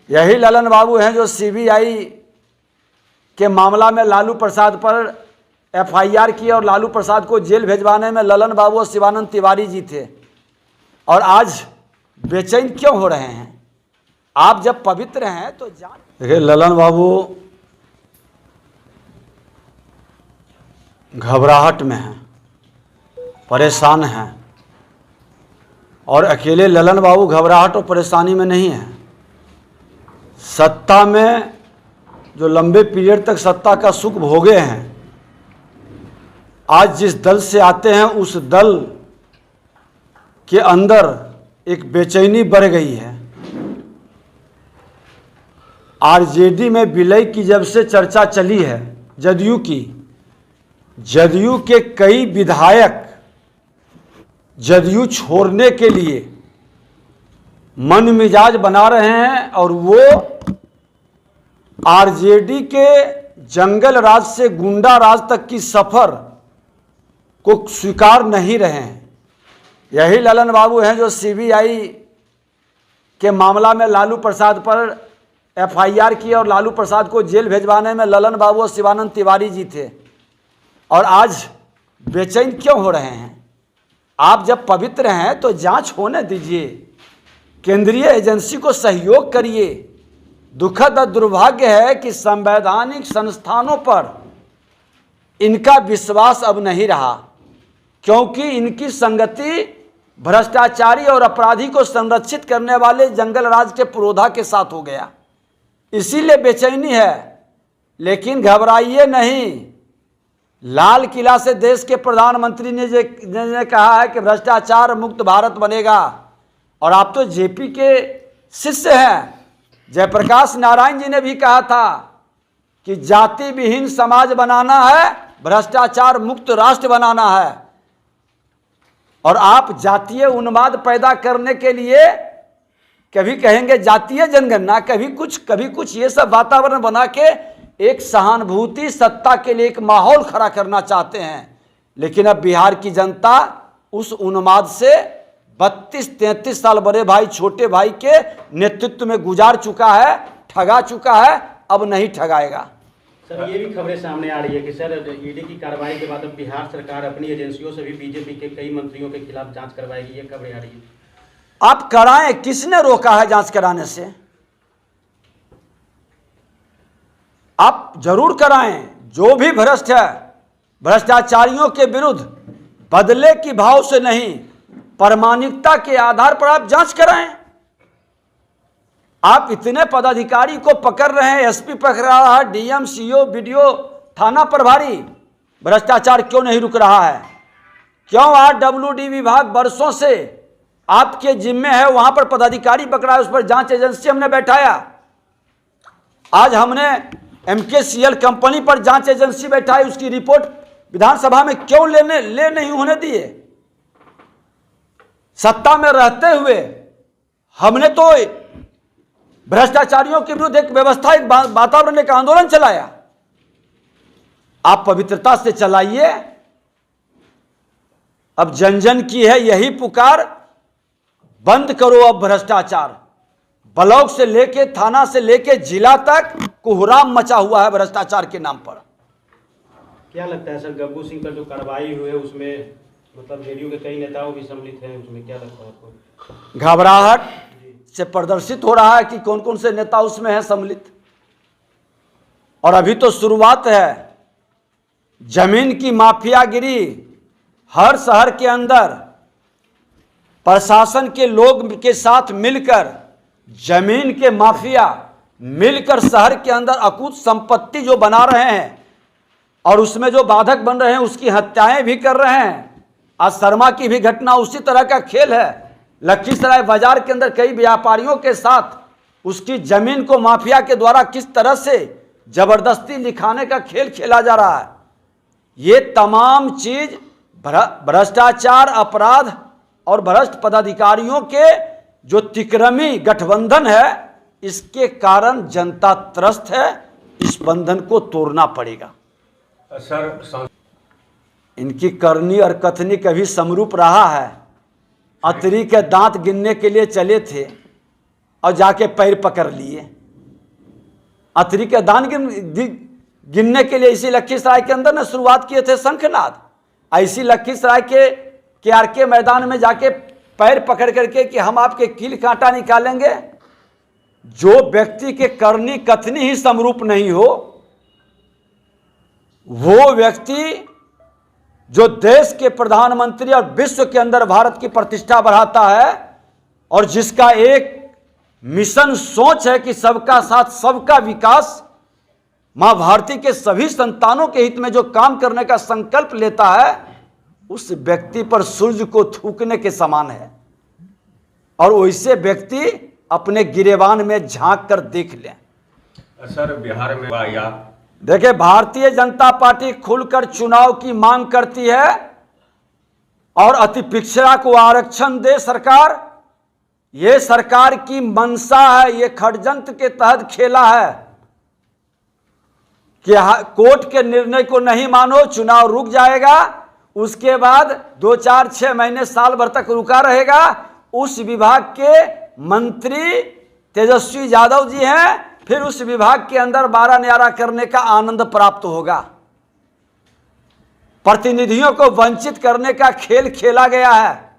यही ललन बाबू हैं जो सीबीआई के मामला में लालू प्रसाद पर एफआईआर की और लालू प्रसाद को जेल भेजवाने में ललन बाबू और शिवानंद तिवारी जी थे। और आज बेचैन क्यों हो रहे हैं? आप जब पवित्र हैं तो जान। देखिए, ललन बाबू घबराहट में हैं, परेशान हैं। और अकेले ललन बाबू घबराहट और परेशानी में नहीं हैं। सत्ता में जो लंबे पीरियड तक सत्ता का सुख भोगे हैं, आज जिस दल से आते हैं उस दल के अंदर एक बेचैनी बढ़ गई है। आरजेडी में विलय की जब से चर्चा चली है जदयू की, जदयू के कई विधायक जदयू छोड़ने के लिए मन मिजाज बना रहे हैं और वो आरजेडी के जंगल राज से गुंडा राज तक की सफर को स्वीकार नहीं रहे हैं। यही ललन बाबू हैं जो सीबीआई के मामला में लालू प्रसाद पर एफआईआर की और लालू प्रसाद को जेल भेजवाने में ललन बाबू और शिवानंद तिवारी जी थे। और आज बेचैन क्यों हो रहे हैं? आप जब पवित्र हैं तो जांच होने दीजिए, केंद्रीय एजेंसी को सहयोग करिए। दुखद और दुर्भाग्य है कि संवैधानिक संस्थानों पर इनका विश्वास अब नहीं रहा, क्योंकि इनकी संगति भ्रष्टाचारी और अपराधी को संरक्षित करने वाले जंगल राज के पुरोधा के साथ हो गया। इसीलिए बेचैनी है। लेकिन घबराइए नहीं, लाल किला से देश के प्रधानमंत्री ने कहा है कि भ्रष्टाचार मुक्त भारत बनेगा। और आप तो जेपी के शिष्य हैं। जयप्रकाश नारायण जी ने भी कहा था कि जाति विहीन समाज बनाना है, भ्रष्टाचार मुक्त राष्ट्र बनाना है। और आप जातीय उन्माद पैदा करने के लिए कभी कहेंगे जातीय जनगणना, कभी कुछ ये सब वातावरण बना के एक सहानुभूति सत्ता के लिए एक माहौल खड़ा करना चाहते हैं। लेकिन अब बिहार की जनता उस उन्माद से 32-33 साल बड़े भाई छोटे भाई के नेतृत्व में गुजार चुका है, ठगा चुका है, अब नहीं ठगाएगा। सर, ये भी खबरें सामने आ रही है कि सर ईडी की कार्रवाई के बाद अब बिहार सरकार अपनी एजेंसियों से भी बीजेपी के कई मंत्रियों के खिलाफ जांच करवाएगी, ये खबरें आ रही है। आप कराएं, किसने रोका है जांच कराने से? आप जरूर कराएं। जो भी भ्रष्ट है, भ्रष्टाचारियों के विरुद्ध बदले की भाव से नहीं, प्रामाणिकता के आधार पर आप जांच कराएं। आप इतने पदाधिकारी को पकड़ रहे हैं, एसपी पकड़ रहा है, डीएम, सीओ, बीडीओ, थाना प्रभारी, भ्रष्टाचार क्यों नहीं रुक रहा है? क्यों आरडब्ल्यूडी विभाग वर्षों से आपके जिम्मे है, वहां पर पदाधिकारी पकड़ा है, उस पर जांच एजेंसी हमने बैठाया। आज हमने एमकेसीएल कंपनी पर जांच एजेंसी बैठाई, उसकी रिपोर्ट विधानसभा में क्यों ले नहीं होने दिए? सत्ता में रहते हुए हमने तो भ्रष्टाचारियों के विरुद्ध एक व्यवस्था, एक वातावरण, एक आंदोलन चलाया। आप पवित्रता से चलाइए। अब जन जन की है यही पुकार, बंद करो अब भ्रष्टाचार। ब्लॉक से लेके थाना से लेके जिला तक कोहराम मचा हुआ है भ्रष्टाचार के नाम पर। क्या लगता है सर, गब्बू सिंह पर जो कार्रवाई हुई है उसमें मतलब जेडीयू के कई नेताओं भी सम्मिलित हैं, उसमें क्या लगता है आपको? घबराहट से प्रदर्शित हो रहा है कि कौन कौन से नेता उसमें हैं सम्मिलित। और अभी तो शुरुआत है। जमीन की माफियागिरी हर शहर के अंदर प्रशासन के लोग के साथ मिलकर, जमीन के माफिया मिलकर शहर के अंदर अकूत संपत्ति जो बना रहे हैं और उसमें जो बाधक बन रहे हैं उसकी हत्याएं भी कर रहे हैं। आज शर्मा की भी घटना उसी तरह का खेल है। लखीसराय बाजार के अंदर कई व्यापारियों के साथ उसकी जमीन को माफिया के द्वारा किस तरह से जबरदस्ती लिखाने का खेल खेला जा रहा है। ये तमाम चीज भ्रष्टाचार, अपराध और भ्रष्ट पदाधिकारियों के जो तिक्रमी गठबंधन है, इसके कारण जनता त्रस्त है। इस बंधन को तोड़ना पड़ेगा। सर, इनकी करनी और कथनी कभी समरूप रहा है। अतरी के दांत गिनने के लिए चले थे, और जाके पैर पकड़ लिए। अतरी के दान गिनने के लिए इसी लखीसराय के अंदर न शुरुआत किए थे शंखनाद। ऐसी लखीसराय के आर मैदान में जाके पैर पकड़ करके कि हम आपके कील कांटा निकालेंगे। जो व्यक्ति के करनी कथनी ही समरूप नहीं हो, वो व्यक्ति जो देश के प्रधानमंत्री और विश्व के अंदर भारत की प्रतिष्ठा बढ़ाता है और जिसका एक मिशन सोच है कि सबका साथ सबका विकास, मां भारती के सभी संतानों के हित में जो काम करने का संकल्प लेता है, उस व्यक्ति पर सूर्य को थूकने के समान है। और वैसे व्यक्ति अपने गिरेबान में झांक कर देख लें। सर बिहार में या देखिए, भारतीय जनता पार्टी खुलकर चुनाव की मांग करती है और अति पिछड़ा को आरक्षण दे सरकार। ये सरकार की मंशा है, ये षड्यंत्र के तहत खेला है कि कोर्ट के निर्णय को नहीं मानो, चुनाव रुक जाएगा, उसके बाद 2, 4, 6 महीने साल भर तक रुका रहेगा। उस विभाग के मंत्री तेजस्वी यादव जी हैं, फिर उस विभाग के अंदर 12 न्यारा करने का आनंद प्राप्त होगा। प्रतिनिधियों को वंचित करने का खेल खेला गया है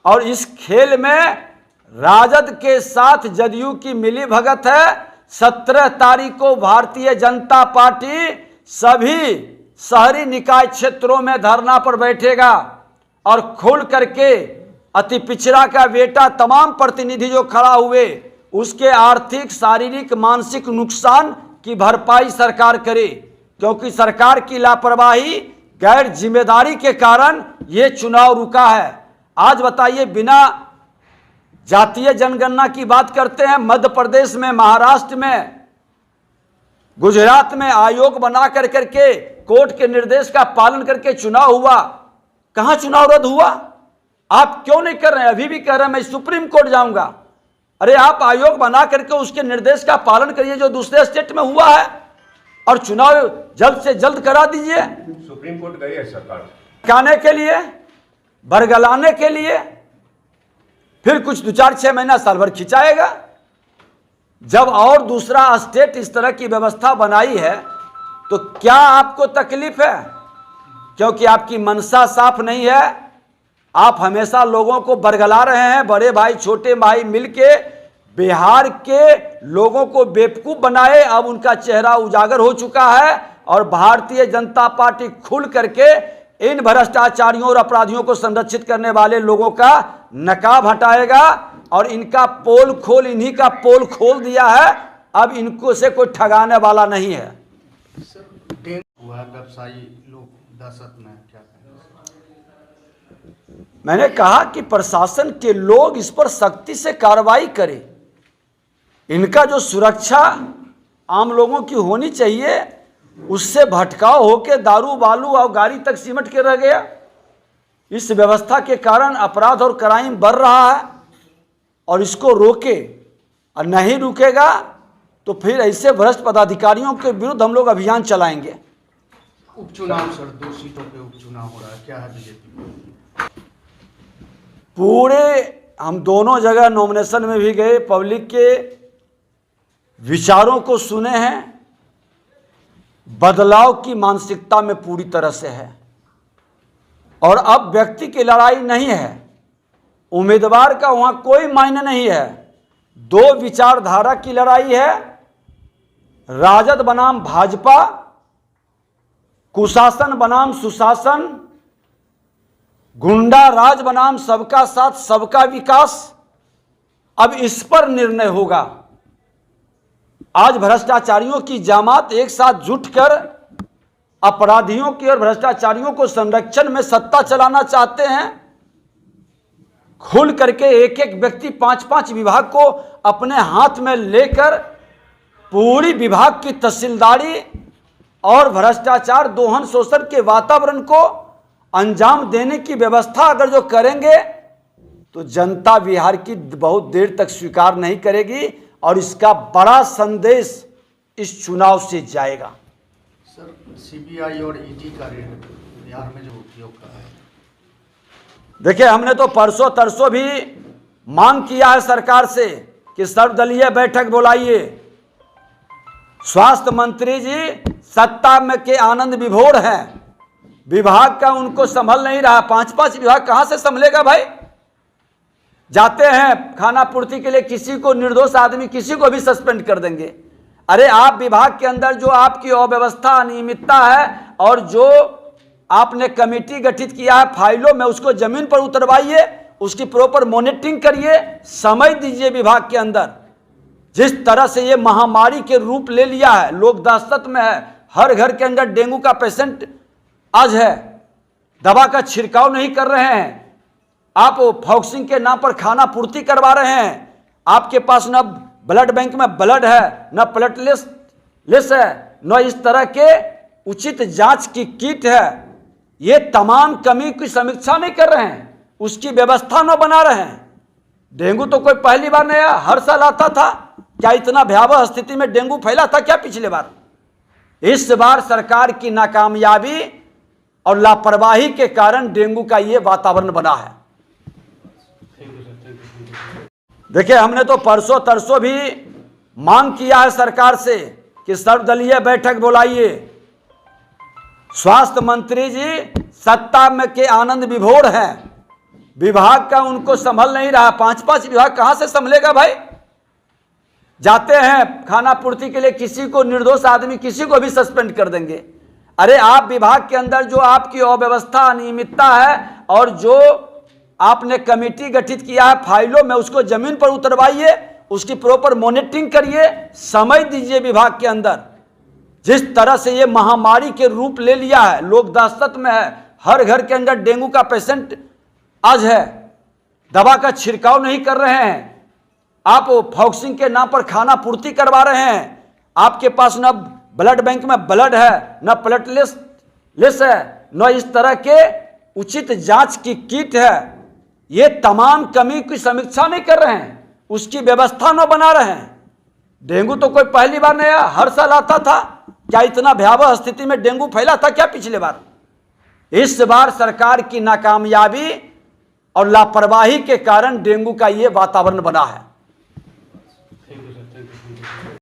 और इस खेल में राजद के साथ जदयू की मिली भगत है। 17 तारीख को भारतीय जनता पार्टी सभी शहरी निकाय क्षेत्रों में धरना पर बैठेगा और खुल करके अति पिछड़ा का बेटा तमाम प्रतिनिधि जो खड़ा हुए उसके आर्थिक, शारीरिक, मानसिक नुकसान की भरपाई सरकार करे, क्योंकि सरकार की लापरवाही, गैर जिम्मेदारी के कारण ये चुनाव रुका है। आज बताइए, बिना जातीय जनगणना की बात करते हैं, मध्य प्रदेश में, महाराष्ट्र में, गुजरात में आयोग बना कर करके कोर्ट के निर्देश का पालन करके चुनाव हुआ। कहां चुनाव रद्द हुआ? आप क्यों नहीं कर रहे हैं? अभी भी कह रहे हैं मैं सुप्रीम कोर्ट जाऊंगा। अरे आप आयोग बना करके उसके निर्देश का पालन करिए जो दूसरे स्टेट में हुआ है और चुनाव जल्द से जल्द करा दीजिए। सुप्रीम कोर्ट गई है सरकार कहने के लिए, बरगलाने के लिए, फिर कुछ 2, 4, 6 महीना साल भर खिंचाएगा। जब और दूसरा स्टेट इस तरह की व्यवस्था बनाई है तो क्या आपको तकलीफ है? क्योंकि आपकी मंशा साफ नहीं है। आप हमेशा लोगों को बरगला रहे हैं। बड़े भाई छोटे भाई मिलके बिहार के लोगों को बेवकूफ बनाए। अब उनका चेहरा उजागर हो चुका है और भारतीय जनता पार्टी खुल करके इन भ्रष्टाचारियों और अपराधियों को संरक्षित करने वाले लोगों का नकाब हटाएगा और इनका पोल खोल, इन्हीं का पोल खोल दिया है। अब इनको से कोई ठगाने वाला नहीं है। हुआ व्यवसायी लोग दहशत में, क्या कहेंगे? मैंने कहा कि प्रशासन के लोग इस पर सख्ती से कार्रवाई करें। इनका जो सुरक्षा आम लोगों की होनी चाहिए, उससे भटकाव होकर दारू बालू और गाड़ी तक सिमट के रह गया। इस व्यवस्था के कारण अपराध और क्राइम बढ़ रहा है और इसको रोके और नहीं रुकेगा तो फिर ऐसे भ्रष्ट पदाधिकारियों के विरुद्ध हम लोग अभियान चलाएंगे। उपचुनाव सर, 2 सीटों पे उपचुनाव हो रहा है, क्या है बीजेपी? पूरे हम दोनों जगह नॉमिनेशन में भी गए, पब्लिक के विचारों को सुने हैं। बदलाव की मानसिकता में पूरी तरह से है और अब व्यक्ति की लड़ाई नहीं है, उम्मीदवार का वहां कोई मायने नहीं है। 2 विचारधारा की लड़ाई है। राजद बनाम भाजपा, कुशासन बनाम सुशासन, गुंडा राज बनाम सबका साथ सबका विकास। अब इस पर निर्णय होगा। आज भ्रष्टाचारियों की जमात एक साथ जुटकर अपराधियों की और भ्रष्टाचारियों को संरक्षण में सत्ता चलाना चाहते हैं। खुल करके एक एक व्यक्ति 5-5 विभाग को अपने हाथ में लेकर पूरी विभाग की तहसीलदारी और भ्रष्टाचार, दोहन, शोषण के वातावरण को अंजाम देने की व्यवस्था अगर जो करेंगे तो जनता बिहार की बहुत देर तक स्वीकार नहीं करेगी और इसका बड़ा संदेश इस चुनाव से जाएगा। सर, सीबीआई और ईडी का रेड बिहार में जो उपयोग कर रहा है, देखिए, हमने तो परसों तरसों भी मांग किया है सरकार से कि सर्वदलीय बैठक बुलाइए। स्वास्थ्य मंत्री जी सत्ता में के आनंद विभोर हैं, विभाग का उनको संभल नहीं रहा। 5-5 विभाग कहां से संभलेगा भाई। जाते हैं खाना पूर्ति के लिए, किसी को निर्दोष आदमी किसी को भी सस्पेंड कर देंगे। अरे आप विभाग के अंदर जो आपकी अव्यवस्था अनियमितता है और जो आपने कमेटी गठित किया है फाइलों में, उसको जमीन पर उतरवाइए, उसकी प्रॉपर मॉनिटरिंग करिए, समय दीजिए विभाग के अंदर। जिस तरह से ये महामारी के रूप ले लिया है, लोग दहशत में है, हर घर के अंदर डेंगू का पेशेंट आज है, दवा का छिड़काव नहीं कर रहे हैं, आप फॉक्सिंग के नाम पर खाना पूर्ति करवा रहे हैं, आपके पास न ब्लड बैंक में ब्लड है, न प्लेटलेट्स है, न इस तरह के उचित जांच की किट है। ये तमाम कमी की समीक्षा नहीं कर रहे हैं, उसकी व्यवस्था न बना रहे हैं। डेंगू तो कोई पहली बार नहीं आया, हर साल आता था। क्या इतना भयावह स्थिति में डेंगू फैला था क्या पिछले बार? इस बार सरकार की नाकामयाबी और लापरवाही के कारण डेंगू का ये वातावरण बना है। देखिए, हमने तो परसों तरसों भी मांग किया है सरकार से कि सर्वदलीय बैठक बुलाइए। स्वास्थ्य मंत्री जी सत्ता में के आनंद विभोर हैं, विभाग का उनको संभल नहीं रहा। 5-5 विभाग कहां से संभलेगा भाई। जाते हैं खाना पूर्ति के लिए, किसी को निर्दोष आदमी किसी को भी सस्पेंड कर देंगे। अरे आप विभाग के अंदर जो आपकी अव्यवस्था अनियमितता है और जो आपने कमेटी गठित किया है फाइलों में, उसको जमीन पर उतरवाइए, उसकी प्रॉपर मॉनिटरिंग करिए, समय दीजिए विभाग के अंदर। जिस तरह से ये महामारी के रूप ले लिया है, लोग दहशत में है, हर घर के अंदर डेंगू का पेशेंट आज है, दवा का छिड़काव नहीं कर रहे हैं, आप फॉक्सिंग के नाम पर खाना पूर्ति करवा रहे हैं, आपके पास न ब्लड बैंक में ब्लड है, न प्लेटलेट्स है, न इस तरह के उचित जांच की किट है। ये तमाम कमी की समीक्षा नहीं कर रहे हैं, उसकी व्यवस्था न बना रहे हैं। डेंगू तो कोई पहली बार नहीं आया, हर साल आता था। क्या इतना भयावह स्थिति में डेंगू फैला था क्या पिछले बार? इस बार सरकार की नाकामयाबी और लापरवाही के कारण डेंगू का ये वातावरण बना है।